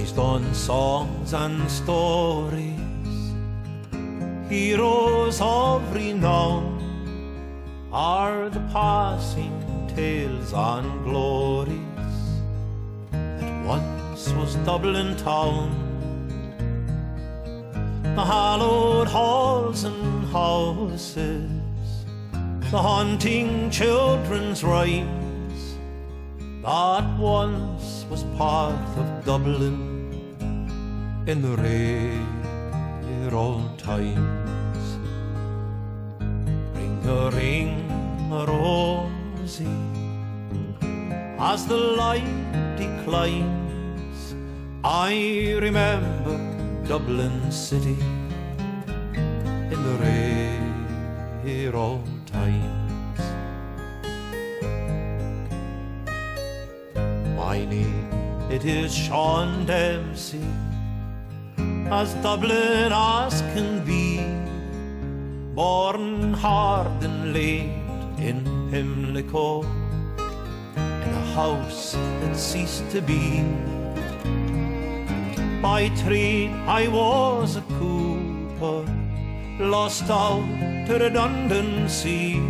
based on songs and stories, heroes of renown, are the passing tales and glories that once was Dublin town. The hallowed halls and houses, the haunting children's rhymes, that once was part of Dublin in the rare old times. Ring a ring a rosy, as the light declines, I remember Dublin city in the rare old times. My name, it is Sean Dempsey, as Dublin as can be, born hard and late in Pimlico, in a house that ceased to be. By trade I was a cooper, lost out to redundancy,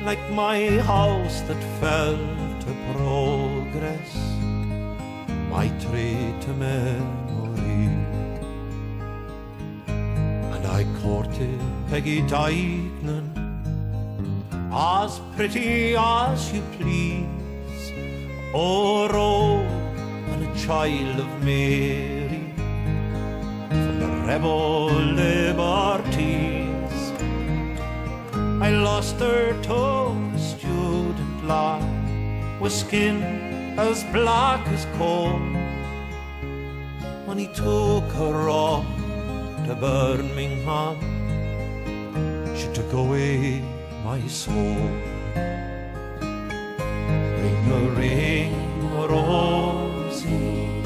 like my house that fell to progress, my trade to memory. And I courted Peggy Dykeman, as pretty as you please, oh Rogue, and a child of Mary, from the rebel liberties. I lost her to a student lad with skin as black as coal, when he took her off to Birmingham. She took away my soul. Ring a rosy,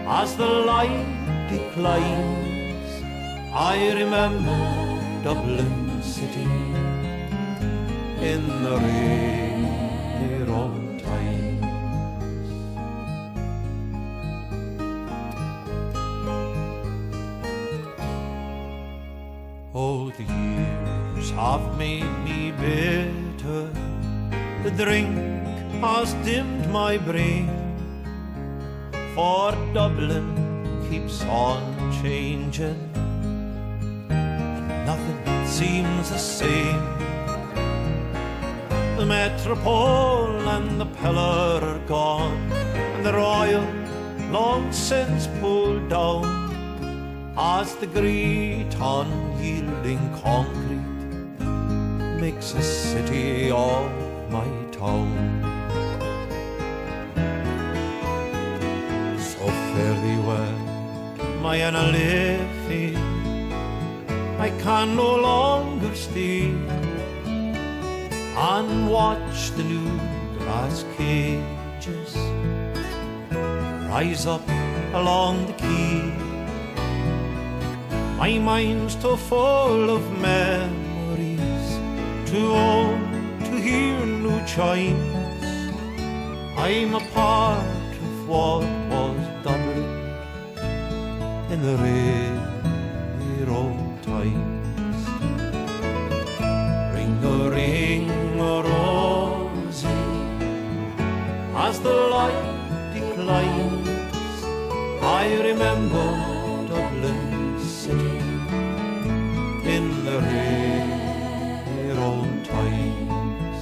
as the light declines, I remember Dublin city in the rare old times. Oh, the years have made me bitter, the drink has dimmed my brain, for Dublin keeps on changing, and nothing seems the same. The Metropole and the Pillar are gone, and the Royal long since pulled down, as the great unyielding concrete makes a city of my town. So fare thee well, my Anna Liffey, I can no longer stay and watch the new glass cages rise up along the quay. My mind's too full of memories, too old to hear new chimes. I'm a part of what was Dublin in the rare old times. Ring a rosy, as the light declines, I remember Dublin city in the rare old times.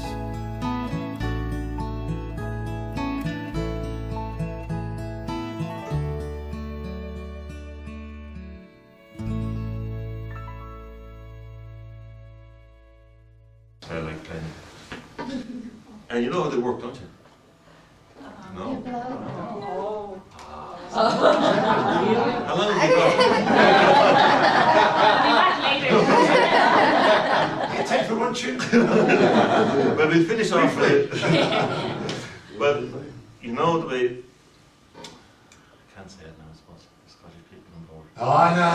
I like playing. And you know how they work, don't you? No? Oh. How long have you got? It's time for one tune. Well, we'll finish off with well, you know the way. I can't say it now, I suppose. Scottish people on board. Oh, no.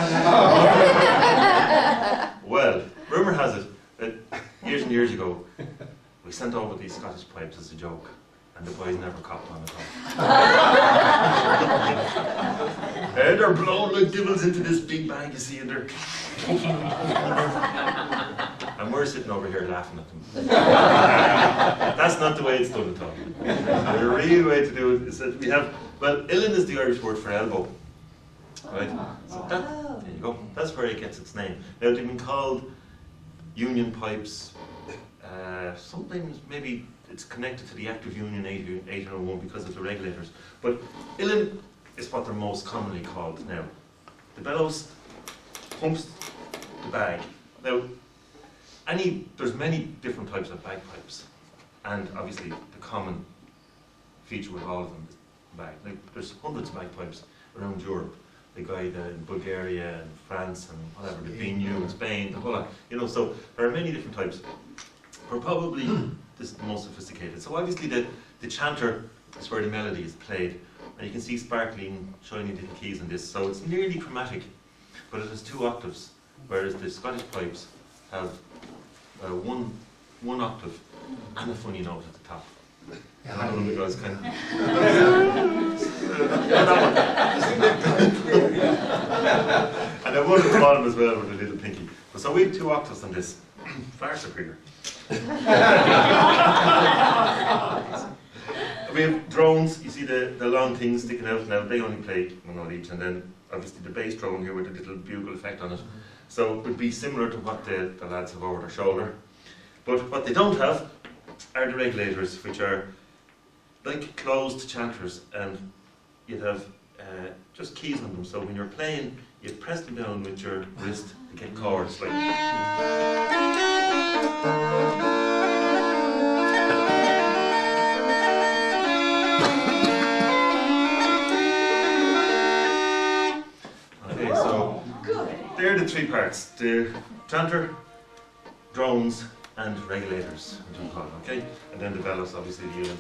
Well, rumour has it that years and years ago we sent over these Scottish pipes as a joke, and the boys never copped on at all. And they're blown like devils into this big bag, you see, and they're and we're sitting over here laughing at them. That's not the way it's done at all. The real way to do it is that we have, well, Illan is the Irish word for elbow. Right? So that, there you go. That's where it gets its name. Now, they've been called union pipes. Sometimes maybe it's connected to the Act of Union 1801 because of the regulators. But Illan is what they're most commonly called now. The bellows pumps the bag. Now, there's many different types of bagpipes, and obviously the common feature with all of them is the bag. Like, there's hundreds of bagpipes around Europe. The guy in Bulgaria and France and whatever, the Binu in Spain, the whole lot. So there are many different types. We're probably this is the most sophisticated. So obviously the chanter is where the melody is played, and you can see sparkling, shiny little keys in this. So it's nearly chromatic, but it has 2 octaves, whereas the Scottish pipes have one octave and a funny note at the top. And that one of the guys kind of and then one at the bottom as well with a little pinky. But so we have 2 octaves on this. Far superior. We have drones. You see the long things sticking out now. They only play 1 note each, and then obviously the bass drone here with a little bugle effect on it. So it would be similar to what the lads have over their shoulder. But what they don't have are the regulators, which are like closed chanters, and you'd have just keys on them. So when you're playing, you press them down with your wrist to get chords. Like. Okay, so they're the 3 parts: the chanter, drones, and regulators, which we call them, okay? And then the bellows, obviously, the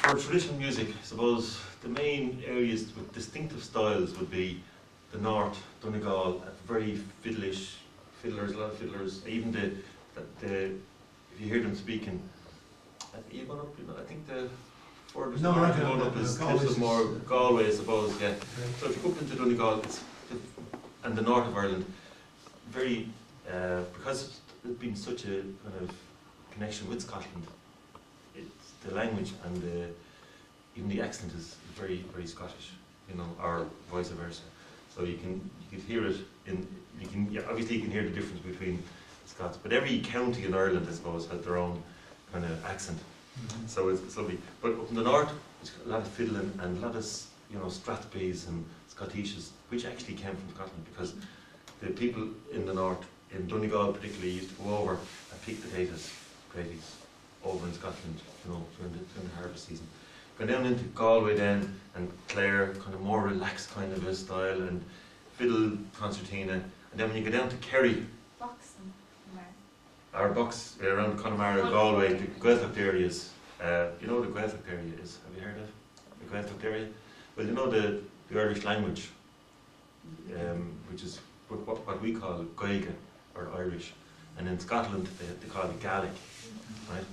for traditional music, I suppose the main areas with distinctive styles would be the north, Donegal, very fiddlish, fiddlers, a lot of fiddlers. Even the if you hear them speaking, you going up, I think the furthest No, north not going Galway, up is Galway Cliffs of is- Mohr, Galway, I suppose, yeah. Okay. So if you go up into Donegal, and the north of Ireland, very, because there's been such a kind of connection with Scotland, it's the language and even the accent is very, very Scottish, you know, or vice versa. So you could hear it obviously you can hear the difference between Scots, but every county in Ireland, I suppose, has their own kind of accent. So it's lovely. But up in the north, there's a lot of fiddling and a lot of, Strathspeys and Scottishes, which actually came from Scotland, because the people in the north, in Donegal particularly, used to go over and pick potatoes, gravies, over in Scotland, during the harvest season. Go down into Galway then, and Clare, kind of more relaxed kind of a style, and fiddle concertina. And then when you go down to Kerry, Boxing. our box around Connemara, Galway, the Gaeltacht areas. You know what the Gaeltacht area is? Have you heard of the Gaeltacht area? Well, you know the Irish language, which is what we call Gaeilge, or Irish. And in Scotland, they call it Gaelic, right?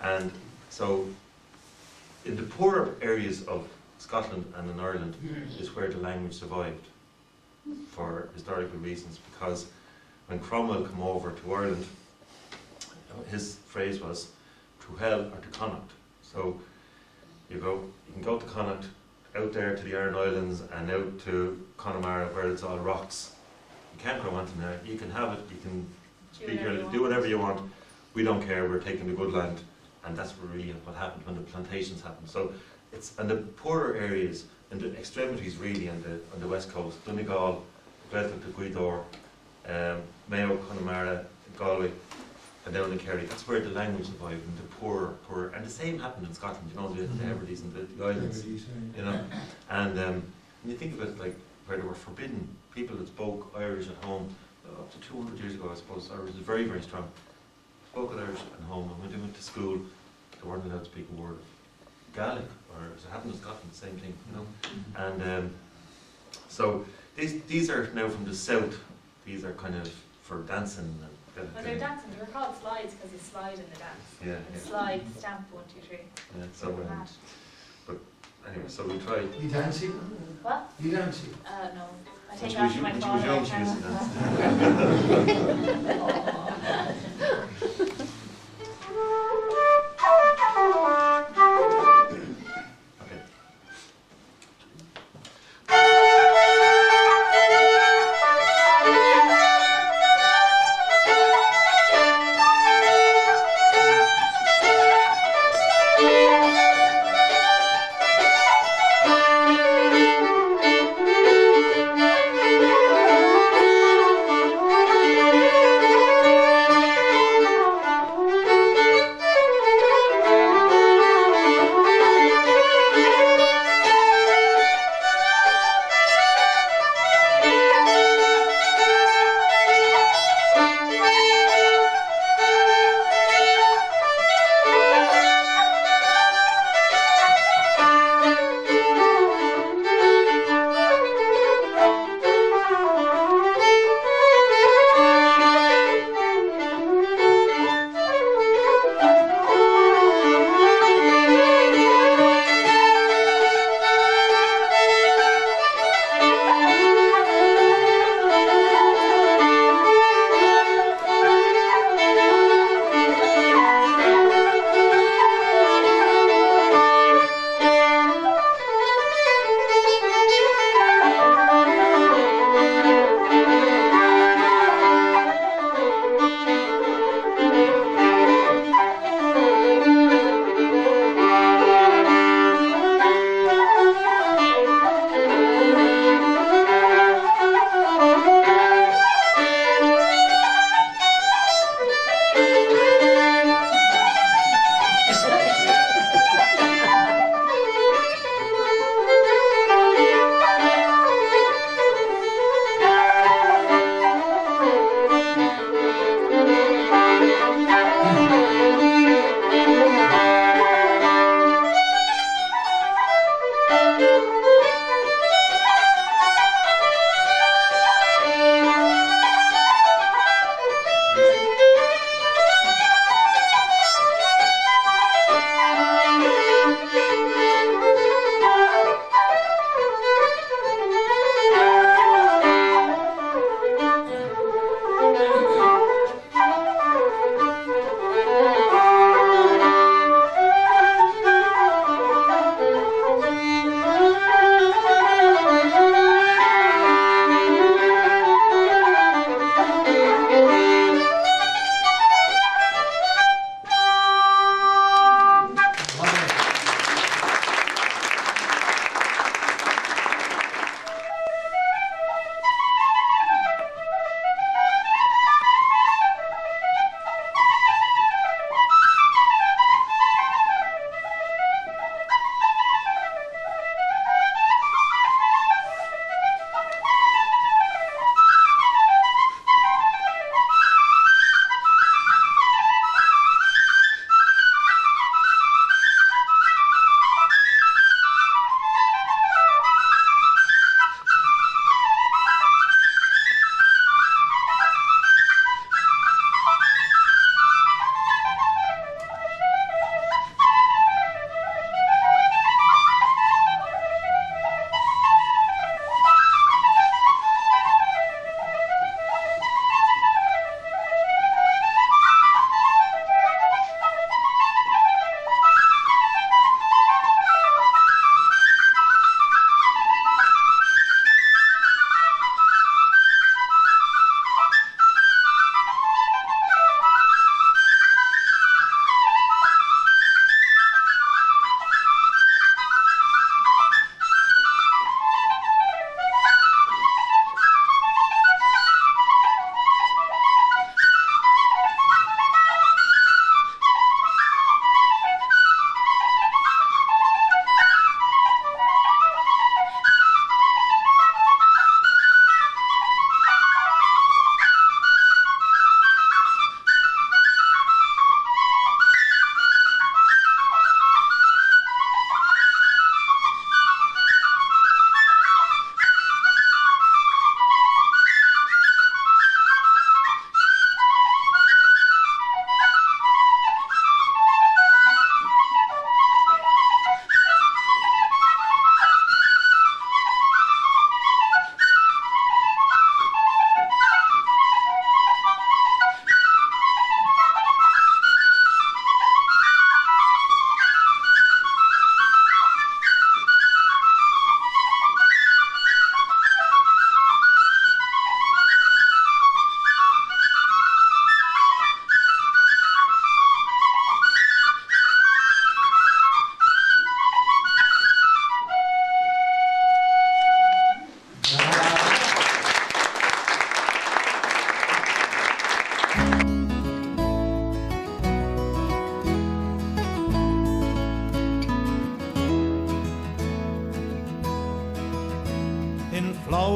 And so, in the poorer areas of Scotland and in Ireland is where the language survived for historical reasons, because when Cromwell came over to Ireland, his phrase was "to hell or to Connacht." So you can go to Connacht, out there to the Aran Islands and out to Connemara where it's all rocks. You can't go on to there. You can have it. You can speak your, do whatever you want. We don't care. We're taking the good land, and that's really what happened when the plantations happened. So it's and the poorer areas and the extremities really on the west coast, Donegal, Gaeltacht, the Gweedore, Mayo, Connemara, Galway, and down in Kerry. That's where the language survived, and the poorer, and the same happened in Scotland. You know, the Hebrides and the islands. You know, and when you think of it, like where they were forbidden, people that spoke Irish at home up to 200 years ago, I suppose Irish was very, very strong. Spoke Irish at home, and when they went to school, they weren't allowed to speak a word of Gaelic, or as it happened in Scotland, the same thing, you know. And so these are now from the south. These are kind of for dancing. And When they're dancing, they were called slides because you slide in the dance. Yeah, And yeah. slide, stamp, 1, 2, 3. Yeah, so but anyway, so we tried. You dancing? What? You dancing? No. I When take she off was my when she phone. was young, she used to dance.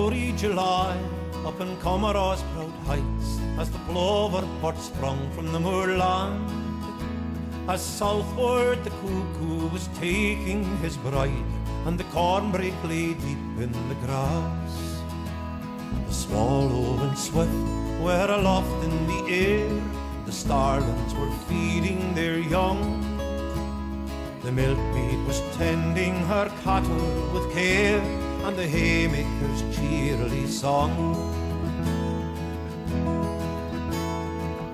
flowery July, up in Comeragh's proud heights, as the plover bird sprung from the moorland, as southward the cuckoo was taking his bride, and the cornbrake lay deep in the grass. The swallow and swift were aloft in the air, the starlings were feeding their young. The milkmaid was tending her cattle with care, and the haymakers cheerily sung.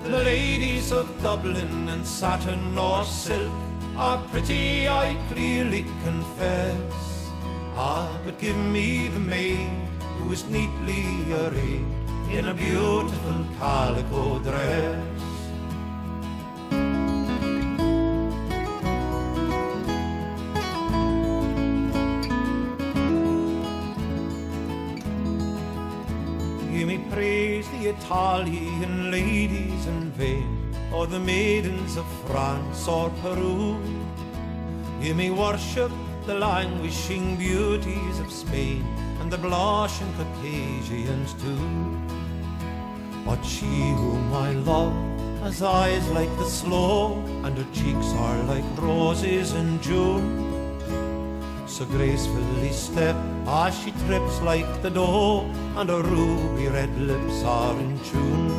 The ladies of Dublin in satin or silk are pretty, I clearly confess. Ah, but give me the maid who is neatly arrayed in a beautiful calico dress. You may praise the Italian ladies in vain, or the maidens of France or Peru. You may worship the languishing beauties of Spain, and the blushing Caucasians too. But she whom I love has eyes like the sloe, and her cheeks are like roses in June. So gracefully step as she trips like the doe, and her ruby red lips are in tune.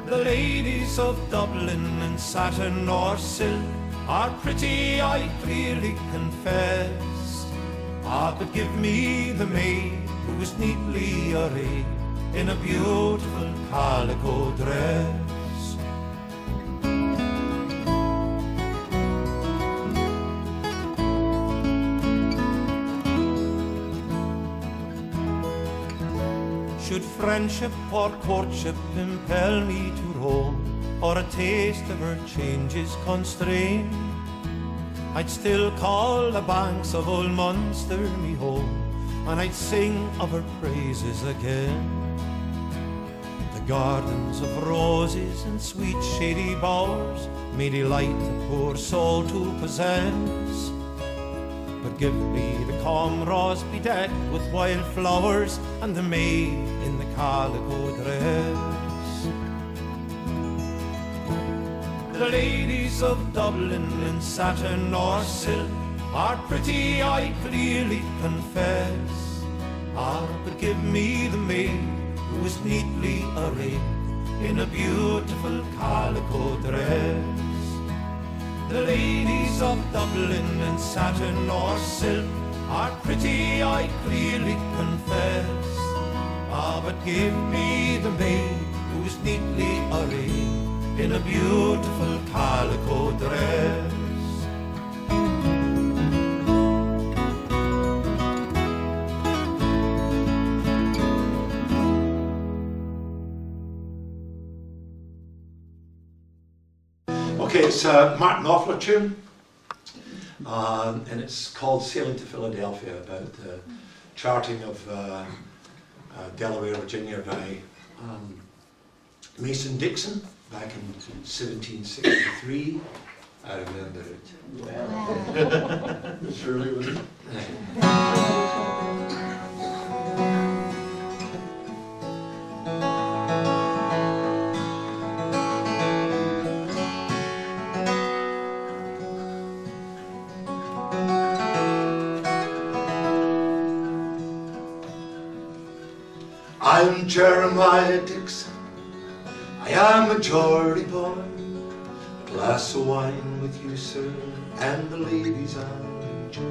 The ladies of Dublin in satin or silk are pretty, I clearly confess. Ah, but give me the maid who is neatly arrayed in a beautiful calico dress. Should friendship or courtship impel me to roam, or a taste of her changes constrain, I'd still call the banks of old Munster me home, and I'd sing of her praises again. The gardens of roses and sweet shady bowers may delight the poor soul to possess, but give me the Comeraghs bedecked with wild flowers, and the maid in the calico dress. The ladies of Dublin in satin or silk are pretty, I clearly confess. Ah, but give me the maid who is neatly arrayed in a beautiful calico dress. The ladies of Dublin in satin or silk are pretty, I clearly confess. Ah, but give me the maid who is neatly arrayed in a beautiful calico dress. Okay, it's a Martin Knopfler tune, and it's called Sailing to Philadelphia, about the charting of Delaware, Virginia by Mason Dixon back in 1763. I remember it. Well, surely was it? I'm Jeremiah Dixon, I am a Geordie boy. A glass of wine with you, sir, and the ladies I'll enjoy.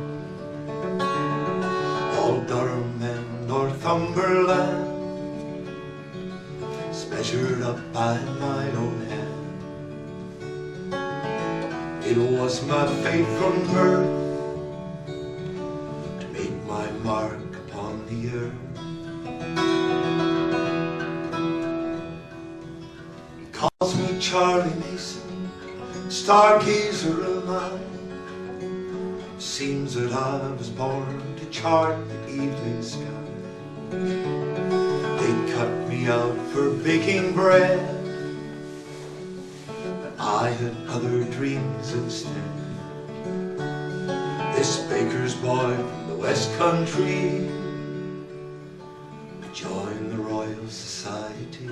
All Durham and Northumberland is measured up by my own hand. It was my fate from birth to make my mark upon the earth. Calls me Charlie Mason, stargazer of mine. Seems that I was born to chart the evening sky. They cut me out for baking bread, but I had other dreams instead. This baker's boy from the West Country, join the Royal Society.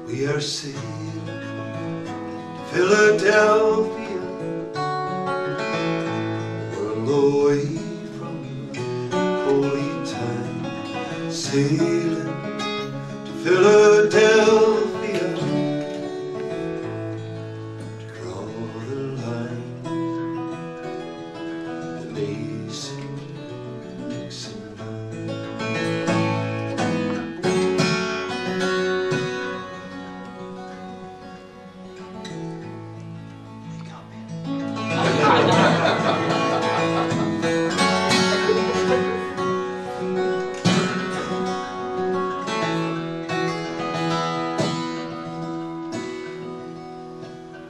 We are sailing to Philadelphia, world away from holy time, sailing to Philadelphia to draw the line. The Mason, Dixon line.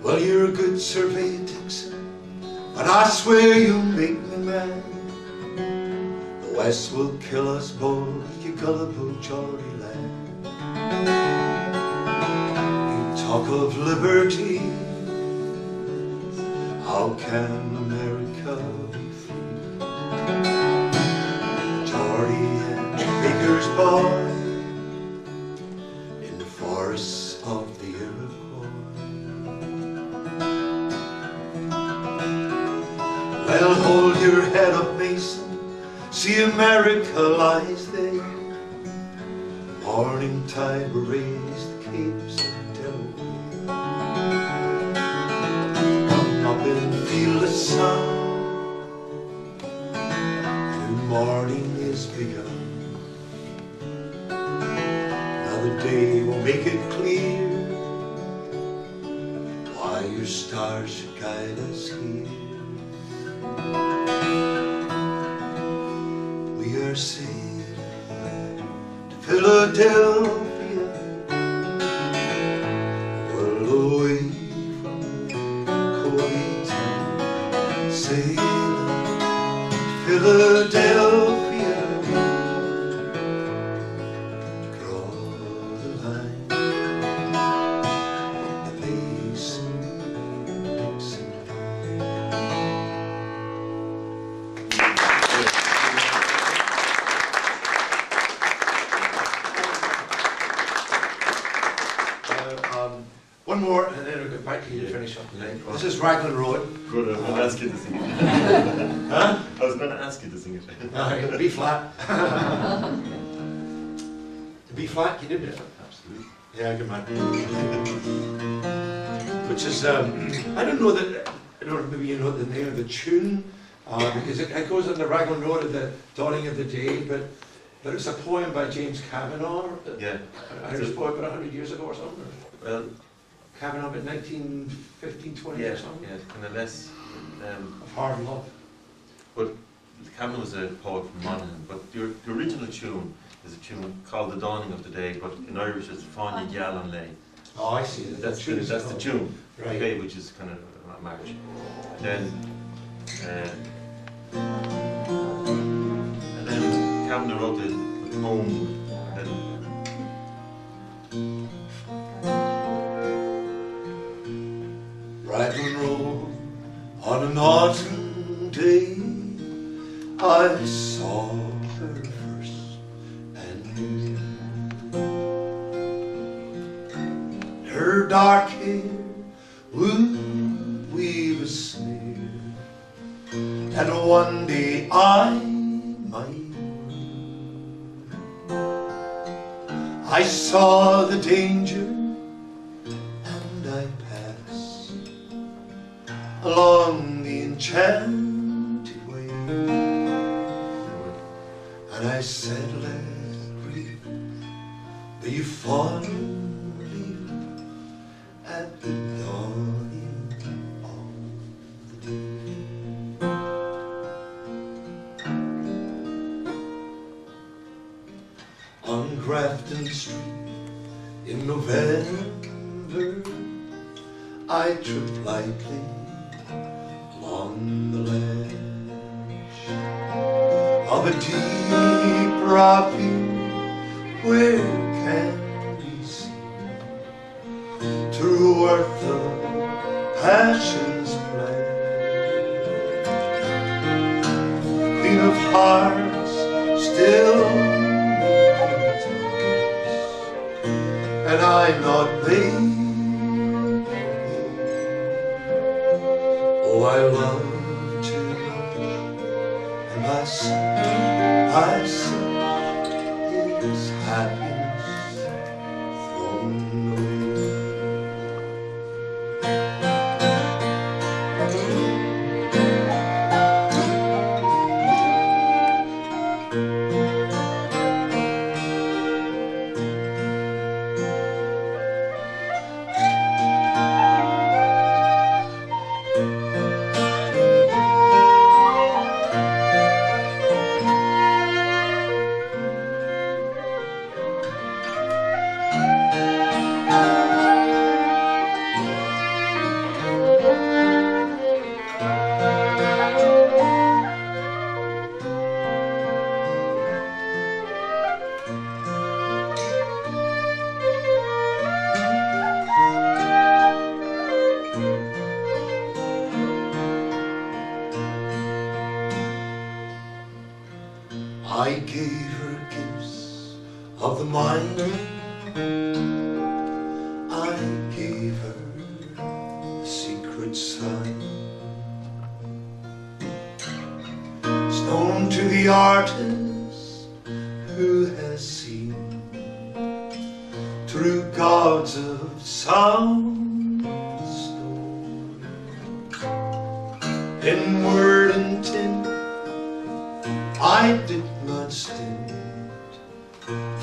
Well, you're a good survey, Dixon, but I swear you make me mad. The West will kill us both, you gullible Geordie lad. You talk of liberty, how can America be free? Geordie and Baker's boy in the forests of the Iroquois. Well, hold your head up, Mason, see America lies there. Morning tide will raise the capes of Delaware. Come up and feel the sun, new morning is begun. Another day will make it clear why your stars should guide us here. We are sailing to Philadelphia, a world away from cold time, sailing to Philadelphia to draw the line. The Mason, Dixon line. One more, and then we'll get back to you to finish up. This is Raglan Road. Good, I was going to ask you to sing it. Huh? I was going to ask you to sing it. B flat. The B flat, you did it. Absolutely. Yeah, good man. Which is, I don't know that, I don't know, maybe you know the name of the tune, because it goes on the Raglan Road at the dawning of the day, but it's a poem by James Kavanagh. Yeah. An Irish poet about 100 years ago or something. Well, Kavanagh about 1915, 20 yeah, or something. yeah, kind of less. Of hard love. But Kavanagh was a poet from Monaghan, but the original tune is a tune called The Dawning of the Day, but in Irish it's Fáinne Geal an Lé. Oh, I see. That's the tune, Right. okay, which is kind of a march. And then Kavanagh wrote the poem. Raglan Road on an autumn day, I saw her first and knew her dark hair would weave a snare, and one day I might woo. I saw the danger and I passed along the enchanted way, and I said, let grief be falling leaf at the dawning of the day. On Grafton Street in November, I tripped lightly along the ledge of a deep ravine where can we see true worth of passion's pledge. hearts still beating and I'm not made. Oh, I love too much, and my search is happiness thrown away. I gave her gifts of the mind. I gave her a secret sign. Stone to the artist who has seen through gods of sound stone. In word and tint I did not stint,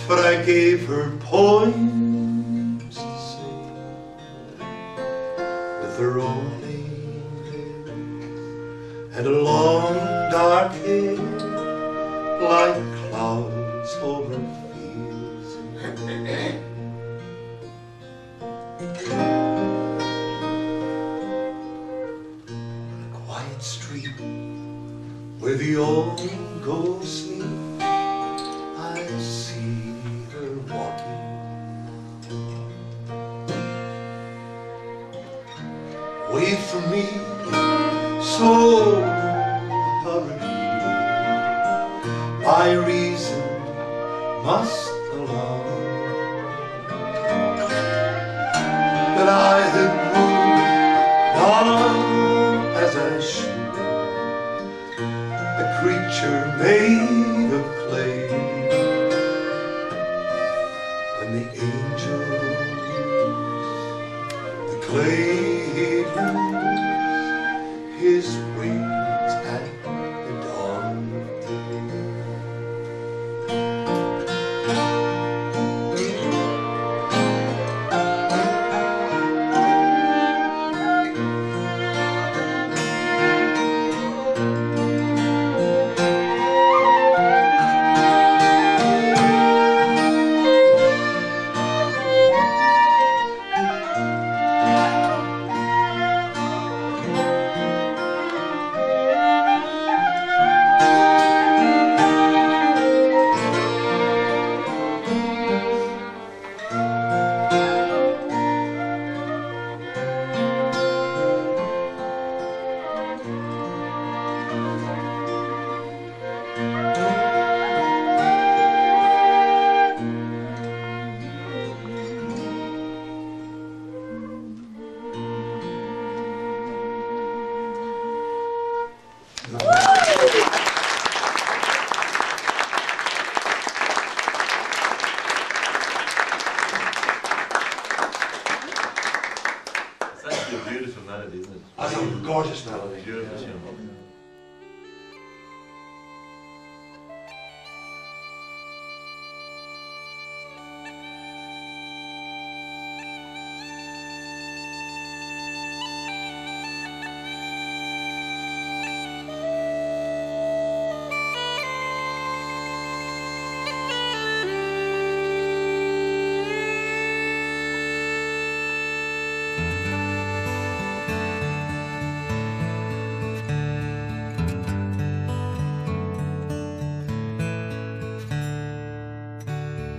but I gave her poems to sing with her own name and a long dark hair like clouds over fields. On a quiet street where the old go sleep, I see her walking. Away from me, so hurriedly, my reason must allow that I had moved on as I should. A creature made of clay. When the angel used the clay, he'd lose his wings at the dawn of day. That's a gorgeous melody. Beautiful tune.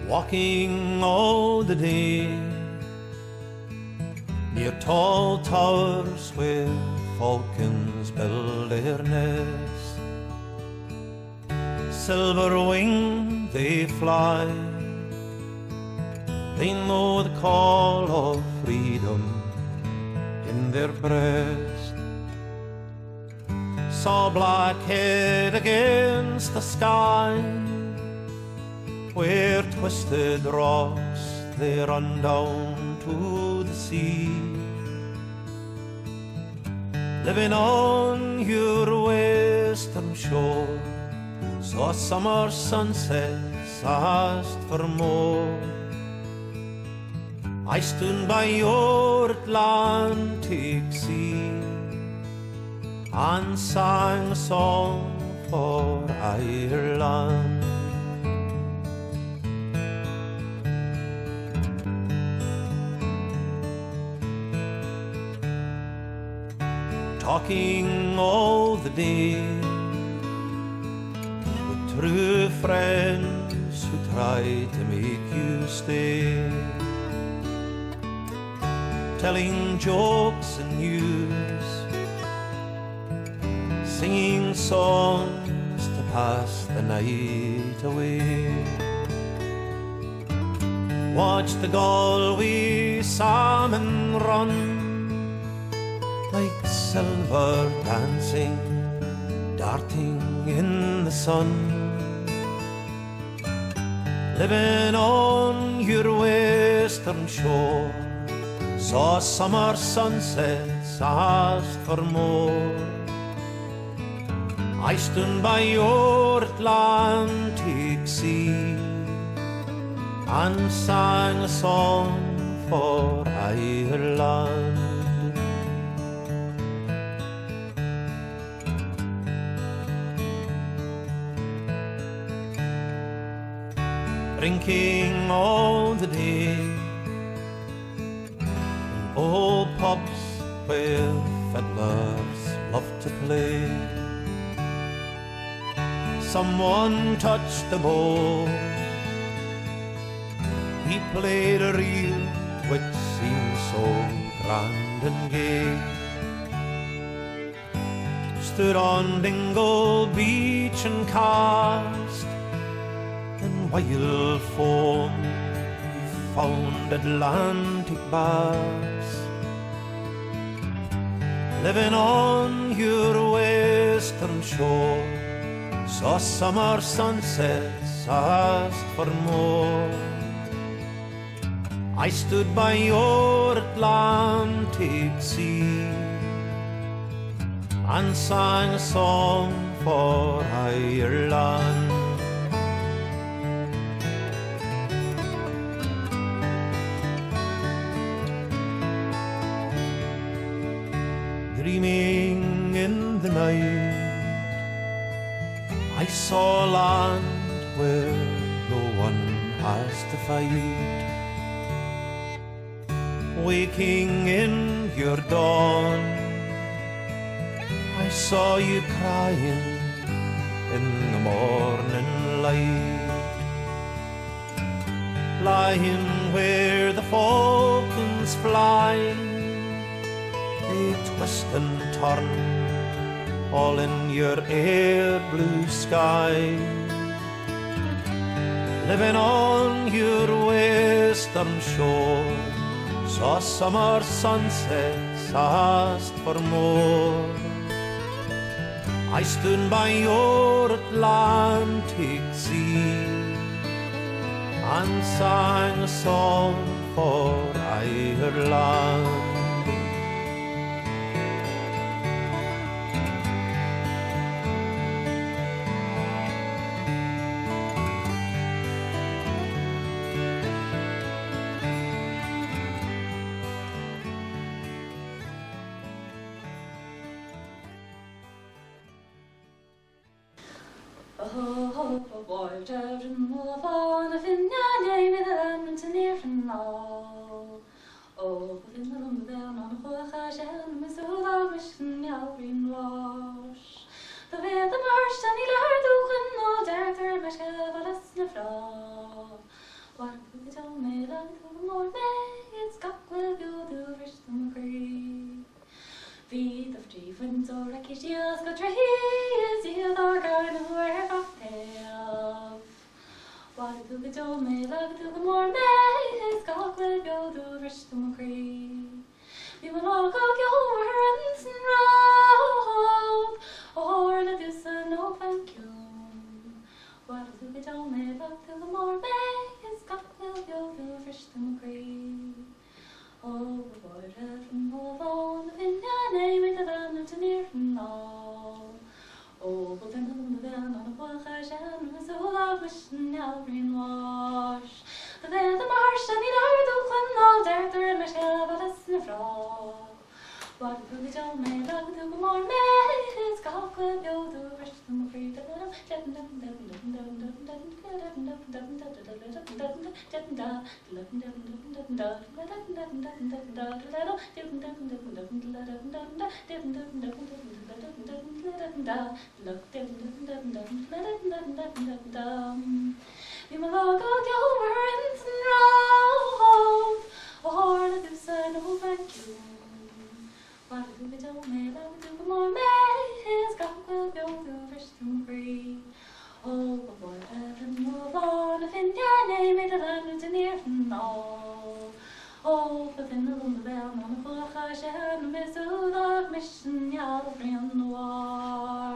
Walking all the day near tall towers where falcons build their nest, silver wing they fly. They know the call of freedom in their breast. Saw blackhead against the sky, where twisted rocks they run down to the sea. Living on your western shore, saw summer sunsets, asked for more. I stood by your Atlantic sea and sang a song for Ireland. Talking all the day with true friends who try to make you stay, telling jokes and news, singing songs to pass the night away. Watch the Galway salmon run like silver dancing, darting in the sun. Living on your western shore, saw summer sunsets, asked for more. I stood by your Atlantic sea and sang a song for Ireland. Drinking all the day in old pubs where fiddlers love to play. Someone touched the bow, he played a reel which seemed so grand and gay. Stood on Dingle Beach and cast in wild foam, we found Atlantic bass. Living on your western shore, saw summer sunsets, asked for more. I stood by your Atlantic sea and sang a song for Ireland. Dreaming in the night, I saw land where no one has to fight. Waking in your dawn, I saw you crying in the morning light. Lying where the falcons fly, they twist and turn all in your air blue sky. Living on your western shore, saw summer sunsets, asked for more. I stood by your Atlantic sea and sang a song for Ireland. Voyage out in the fall of India, with a Edmonton near from now. Oh, but in the lumber down on the Hochage, and my soul of mission, now green wash. The way the marsh, and the lard, and all darker, my shavalas, and the flow. What could you tell me, long to the more May, it's got will go to reach the creek. Feet of chief winds or wrecky shields, go trees, yield or garden, where cocktail. What do the do me love to the more May his cock will go to Bristol Cree. We will all go your and road. Or the deuce no thank you. What do the do me love to the more May his cock will go to Bristol Cree. Oh, the boy from Ould, the vineyard name in the land to near from all. Oh, but then the van on a voyage and was all I wish now green wash. The van the marsh and the Ilnacullin all there to Ring of Kerry, but it's in the frost. What do the John may love to the more Maid his cock will go to Bristol free to little we will all go over and road, or the deuce no thank you. What do we do, may love to the more May his cock will go to Bristol free. Oh, but boy, and move on, if in your name in the land to near from all. Oh, but then the lumber bell on the voyage and the miss of mission, y'all bring the war.